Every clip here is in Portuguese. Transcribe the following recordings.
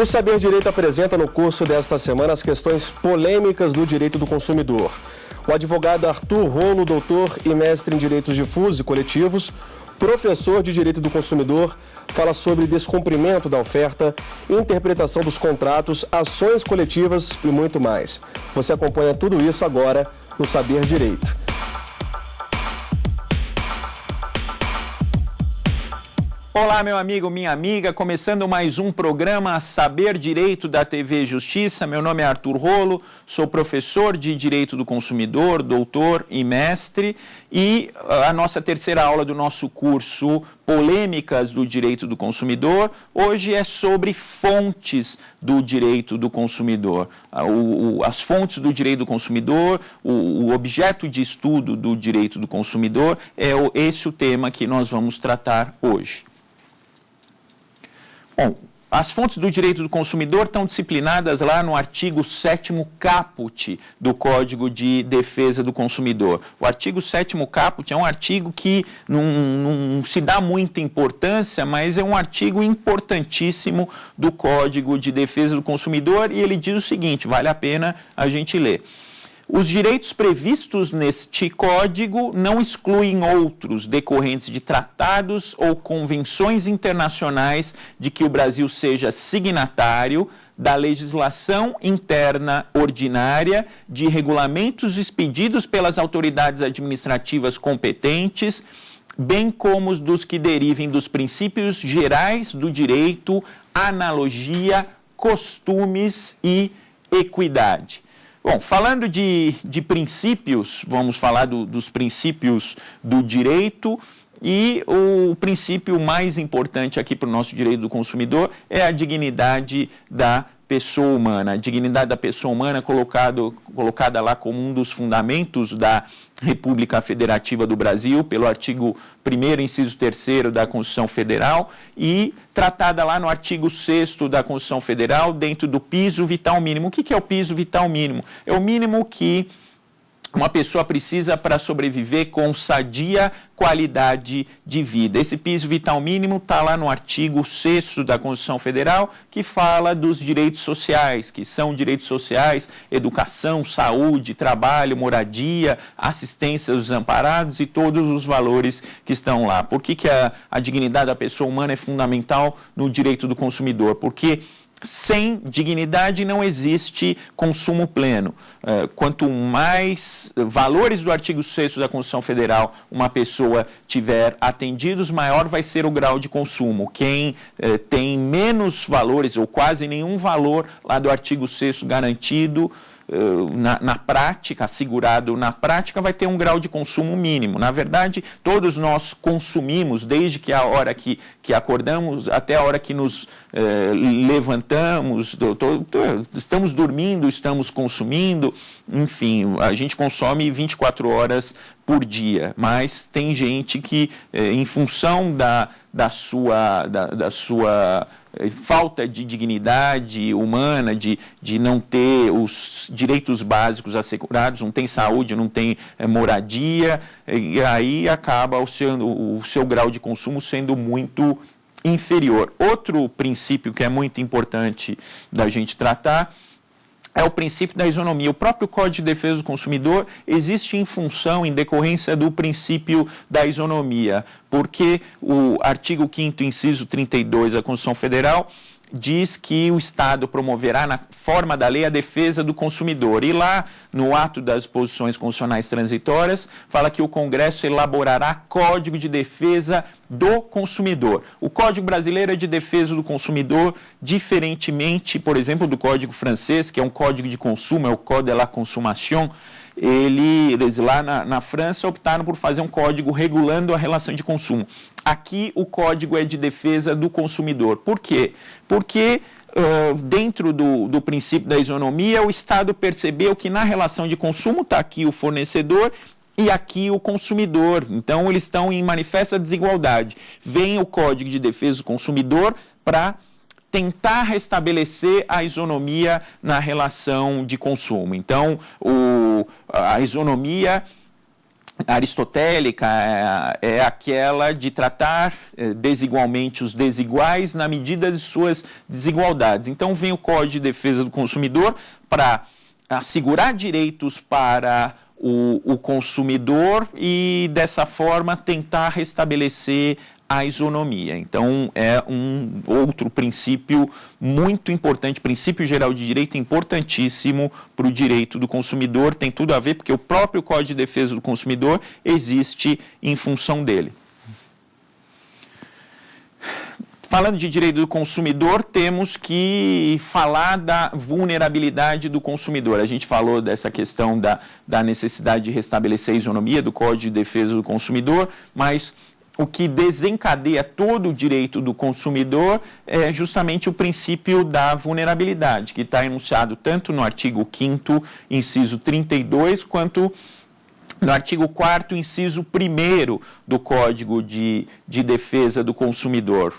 O Saber Direito apresenta no curso desta semana as questões polêmicas do direito do consumidor. O advogado Arthur Rolo, doutor e mestre em direitos difusos e coletivos, professor de direito do consumidor, fala sobre descumprimento da oferta, interpretação dos contratos, ações coletivas e muito mais. Você acompanha tudo isso agora no Saber Direito. Olá, meu amigo, minha amiga, começando mais um programa Saber Direito da TV Justiça. Meu nome é Arthur Rolo, sou professor de Direito do Consumidor, doutor e mestre, e a nossa terceira aula do nosso curso Polêmicas do Direito do Consumidor, hoje é sobre fontes do direito do consumidor. As fontes do direito do consumidor, o objeto de estudo do direito do consumidor, é esse o tema que nós vamos tratar hoje. Bom, as fontes do direito do consumidor estão disciplinadas lá no artigo 7º caput do Código de Defesa do Consumidor. O artigo 7º caput é um artigo que não se dá muita importância, mas é um artigo importantíssimo do Código de Defesa do Consumidor e ele diz o seguinte, vale a pena a gente ler. Os direitos previstos neste Código não excluem outros decorrentes de tratados ou convenções internacionais de que o Brasil seja signatário, da legislação interna ordinária, de regulamentos expedidos pelas autoridades administrativas competentes, bem como os dos que derivem dos princípios gerais do direito, analogia, costumes e equidade. Bom, falando de princípios, vamos falar dos princípios do direito e o princípio mais importante aqui para o nosso direito do consumidor é a dignidade da pessoa humana. A dignidade da pessoa humana colocada lá como um dos fundamentos da República Federativa do Brasil, pelo artigo 1º, inciso 3º da Constituição Federal e tratada lá no artigo 6º da Constituição Federal, dentro do piso vital mínimo. O que é o piso vital mínimo? É o mínimo que uma pessoa precisa para sobreviver com sadia qualidade de vida. Esse piso vital mínimo está lá no artigo 6º da Constituição Federal, que fala dos direitos sociais, que são direitos sociais, educação, saúde, trabalho, moradia, assistência aos desamparados e todos os valores que estão lá. Por que a dignidade da pessoa humana é fundamental no direito do consumidor? Porque sem dignidade não existe consumo pleno. Quanto mais valores do artigo 6º da Constituição Federal uma pessoa tiver atendidos, maior vai ser o grau de consumo. Quem tem menos valores ou quase nenhum valor lá do artigo 6º garantido, na prática, assegurado na prática, vai ter um grau de consumo mínimo. Na verdade, todos nós consumimos, desde que a hora que acordamos até a hora que nos levantamos, estamos dormindo, estamos consumindo, enfim, a gente consome 24 horas por dia, mas tem gente que, em função da sua falta de dignidade humana, de não ter os direitos básicos assegurados, não tem saúde, não tem moradia, e aí acaba o seu grau de consumo sendo muito inferior. Outro princípio que é muito importante da gente tratar é o princípio da isonomia. O próprio Código de Defesa do Consumidor existe em função, em decorrência do princípio da isonomia, porque o artigo 5º, inciso 32 da Constituição Federal diz que o Estado promoverá na forma da lei a defesa do consumidor. E lá, no ato das disposições constitucionais transitórias, fala que o Congresso elaborará Código de Defesa do Consumidor. O Código Brasileiro é de Defesa do Consumidor, diferentemente, por exemplo, do Código francês, que é um código de consumo, é o Code de la Consommation. Eles lá na França optaram por fazer um código regulando a relação de consumo. Aqui o código é de defesa do consumidor. Por quê? Porque dentro do princípio da isonomia, o Estado percebeu que na relação de consumo está aqui o fornecedor e aqui o consumidor. Então eles estão em manifesta desigualdade. Vem o Código de Defesa do Consumidor para tentar restabelecer a isonomia na relação de consumo. Então, a isonomia aristotélica é aquela de tratar desigualmente os desiguais na medida de suas desigualdades. Então vem o Código de Defesa do Consumidor para assegurar direitos para o consumidor e, dessa forma, tentar restabelecer a isonomia. Então, é um outro princípio muito importante, princípio geral de direito importantíssimo para o direito do consumidor, tem tudo a ver, porque o próprio Código de Defesa do Consumidor existe em função dele. Falando de direito do consumidor, temos que falar da vulnerabilidade do consumidor. A gente falou dessa questão da necessidade de restabelecer a isonomia do Código de Defesa do Consumidor, mas o que desencadeia todo o direito do consumidor é justamente o princípio da vulnerabilidade, que está enunciado tanto no artigo 5º, inciso 32, quanto no artigo 4º, inciso 1º do Código de Defesa do Consumidor.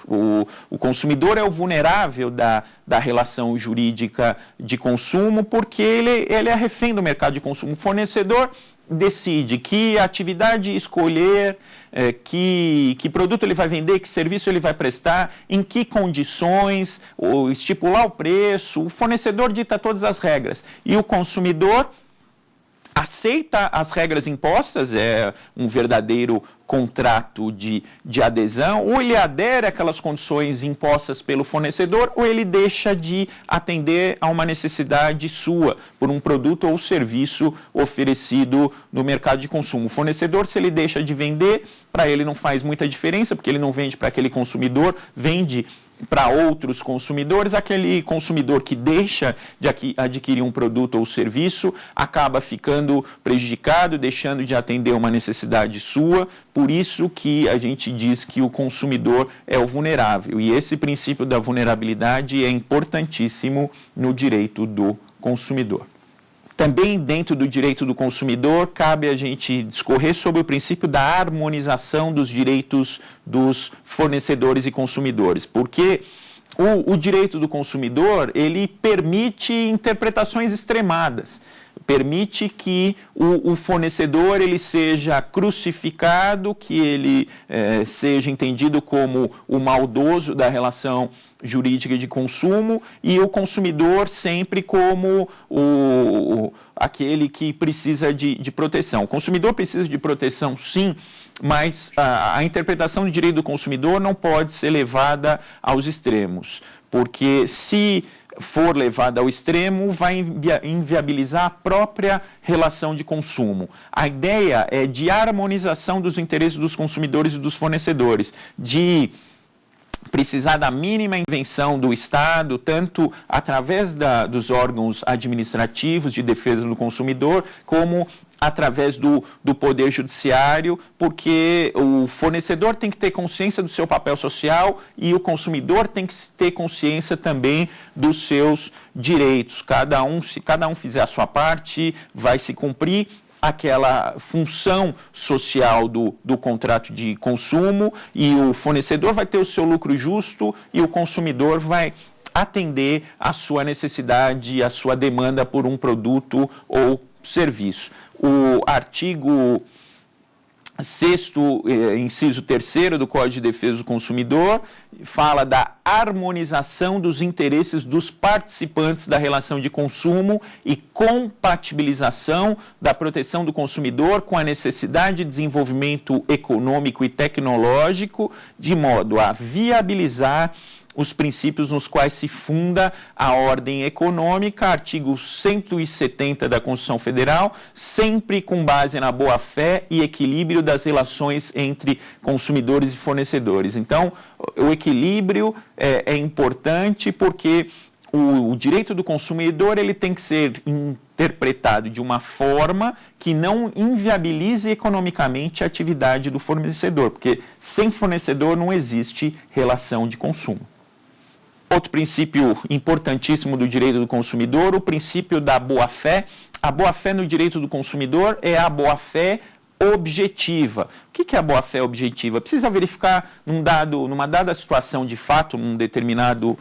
O consumidor é o vulnerável da relação jurídica de consumo porque ele é refém do mercado de consumo. O fornecedor decide que atividade escolher, que produto ele vai vender, que serviço ele vai prestar, em que condições, ou estipular o preço. O fornecedor dita todas as regras e o consumidor aceita as regras impostas, é um verdadeiro contrato de adesão, ou ele adere àquelas condições impostas pelo fornecedor, ou ele deixa de atender a uma necessidade sua por um produto ou serviço oferecido no mercado de consumo. O fornecedor, se ele deixa de vender, para ele não faz muita diferença, porque ele não vende para aquele consumidor, vende para outros consumidores. Aquele consumidor que deixa de adquirir um produto ou serviço acaba ficando prejudicado, deixando de atender uma necessidade sua. Por isso que a gente diz que o consumidor é o vulnerável. E esse princípio da vulnerabilidade é importantíssimo no direito do consumidor. Também dentro do direito do consumidor, cabe a gente discorrer sobre o princípio da harmonização dos direitos dos fornecedores e consumidores, porque o direito do consumidor, ele permite interpretações extremadas, permite que o fornecedor ele seja crucificado, que ele seja entendido como o maldoso da relação jurídica de consumo e o consumidor sempre como aquele que precisa de proteção. O consumidor precisa de proteção, sim, mas a interpretação do direito do consumidor não pode ser levada aos extremos, porque se for levada ao extremo, vai inviabilizar a própria relação de consumo. A ideia é de harmonização dos interesses dos consumidores e dos fornecedores, de precisar da mínima invenção do Estado, tanto através dos órgãos administrativos de defesa do consumidor, como através do Poder Judiciário, porque o fornecedor tem que ter consciência do seu papel social e o consumidor tem que ter consciência também dos seus direitos. Se cada um fizer a sua parte, vai se cumprir aquela função social do contrato de consumo e o fornecedor vai ter o seu lucro justo e o consumidor vai atender a sua necessidade, a sua demanda por um produto ou serviço. O artigo 6º, inciso 3º do Código de Defesa do Consumidor fala da harmonização dos interesses dos participantes da relação de consumo e compatibilização da proteção do consumidor com a necessidade de desenvolvimento econômico e tecnológico, de modo a viabilizar os princípios nos quais se funda a ordem econômica, artigo 170 da Constituição Federal, sempre com base na boa-fé e equilíbrio das relações entre consumidores e fornecedores. Então, o equilíbrio é importante porque o direito do consumidor ele tem que ser interpretado de uma forma que não inviabilize economicamente a atividade do fornecedor, porque sem fornecedor não existe relação de consumo. Outro princípio importantíssimo do direito do consumidor, o princípio da boa-fé. A boa-fé no direito do consumidor é a boa-fé objetiva. O que é a boa-fé objetiva? Precisa verificar numa dada situação de fato, num determinado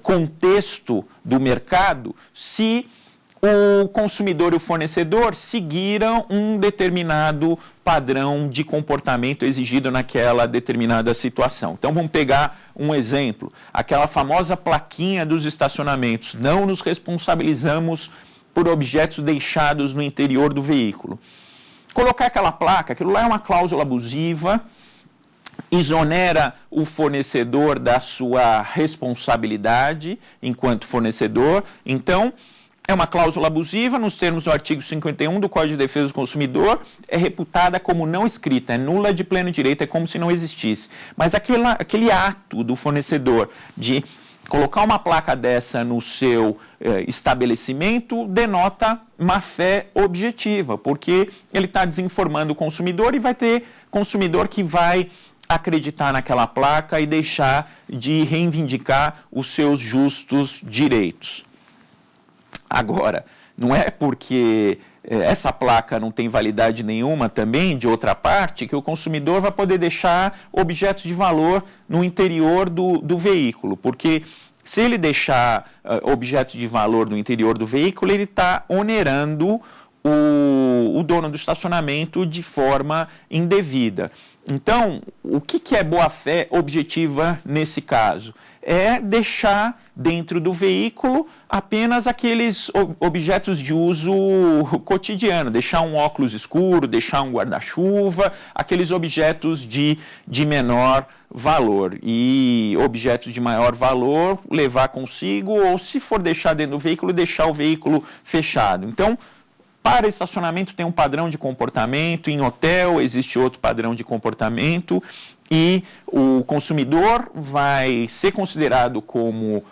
contexto do mercado, se o consumidor e o fornecedor seguiram um determinado padrão de comportamento exigido naquela determinada situação. Então, vamos pegar um exemplo, aquela famosa plaquinha dos estacionamentos: não nos responsabilizamos por objetos deixados no interior do veículo. Colocar aquela placa, aquilo lá é uma cláusula abusiva, exonera o fornecedor da sua responsabilidade enquanto fornecedor. Então, é uma cláusula abusiva, nos termos do artigo 51 do Código de Defesa do Consumidor, é reputada como não escrita, é nula de pleno direito, é como se não existisse. Mas aquele ato do fornecedor de colocar uma placa dessa no seu estabelecimento denota má-fé objetiva, porque ele está desinformando o consumidor, e vai ter consumidor que vai acreditar naquela placa e deixar de reivindicar os seus justos direitos. Agora, não é porque essa placa não tem validade nenhuma também, de outra parte, que o consumidor vai poder deixar objetos de valor no interior do veículo, porque se ele deixar objetos de valor no interior do veículo, ele está onerando o dono do estacionamento de forma indevida. Então, o que é boa-fé objetiva nesse caso? É deixar dentro do veículo apenas aqueles objetos de uso cotidiano, deixar um óculos escuro, deixar um guarda-chuva, aqueles objetos de menor valor. E objetos de maior valor levar consigo, ou se for deixar dentro do veículo, deixar o veículo fechado. Então, para estacionamento tem um padrão de comportamento, em hotel existe outro padrão de comportamento, e o consumidor vai ser considerado como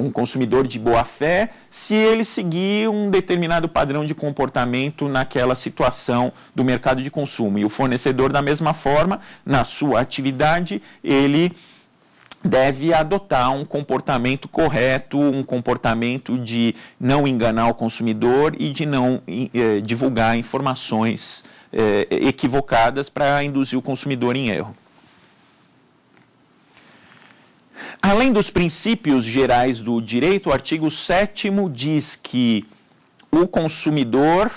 um consumidor de boa-fé se ele seguir um determinado padrão de comportamento naquela situação do mercado de consumo. E o fornecedor, da mesma forma, na sua atividade, ele deve adotar um comportamento correto, um comportamento de não enganar o consumidor e de não divulgar informações equivocadas para induzir o consumidor em erro. Além dos princípios gerais do direito, o artigo 7º diz que o consumidor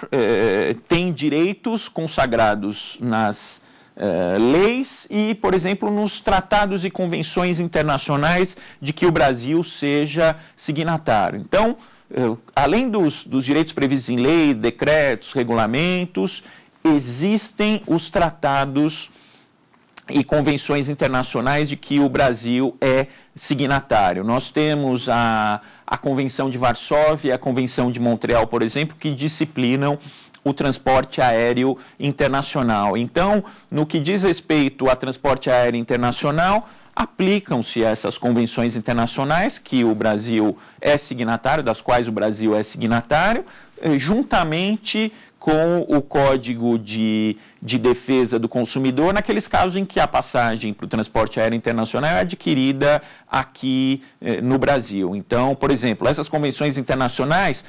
tem direitos consagrados nas leis e, por exemplo, nos tratados e convenções internacionais de que o Brasil seja signatário. Então, além dos direitos previstos em lei, decretos, regulamentos, existem os tratados e convenções internacionais de que o Brasil é signatário. Nós temos a Convenção de Varsóvia, a Convenção de Montreal, por exemplo, que disciplinam o transporte aéreo internacional. Então, no que diz respeito a transporte aéreo internacional, aplicam-se essas convenções internacionais que o Brasil é signatário, das quais o Brasil é signatário, juntamente com o Código de Defesa do Consumidor, naqueles casos em que a passagem para o transporte aéreo internacional é adquirida aqui no Brasil. Então, por exemplo, essas convenções internacionais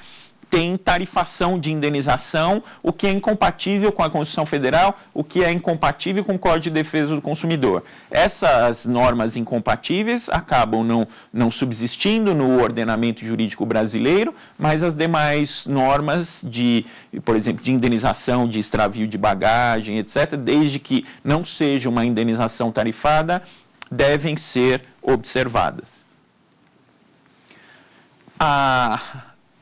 têm tarifação de indenização, o que é incompatível com a Constituição Federal, o que é incompatível com o Código de Defesa do Consumidor. Essas normas incompatíveis acabam não subsistindo no ordenamento jurídico brasileiro, mas as demais normas por exemplo, de indenização de extravio de bagagem, etc., desde que não seja uma indenização tarifada, devem ser observadas.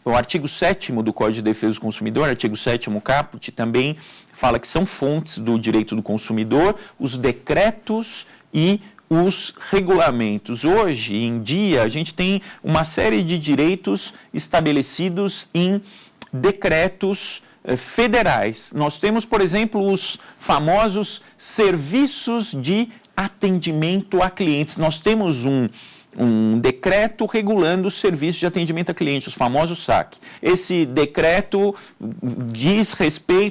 O artigo 7º do Código de Defesa do Consumidor, artigo 7º caput, também fala que são fontes do direito do consumidor os decretos e os regulamentos. Hoje em dia, a gente tem uma série de direitos estabelecidos em decretos federais. Nós temos, por exemplo, os famosos serviços de atendimento a clientes. Nós temos um decreto regulando os serviços de atendimento a cliente, os famosos SAC. Esse decreto diz respeito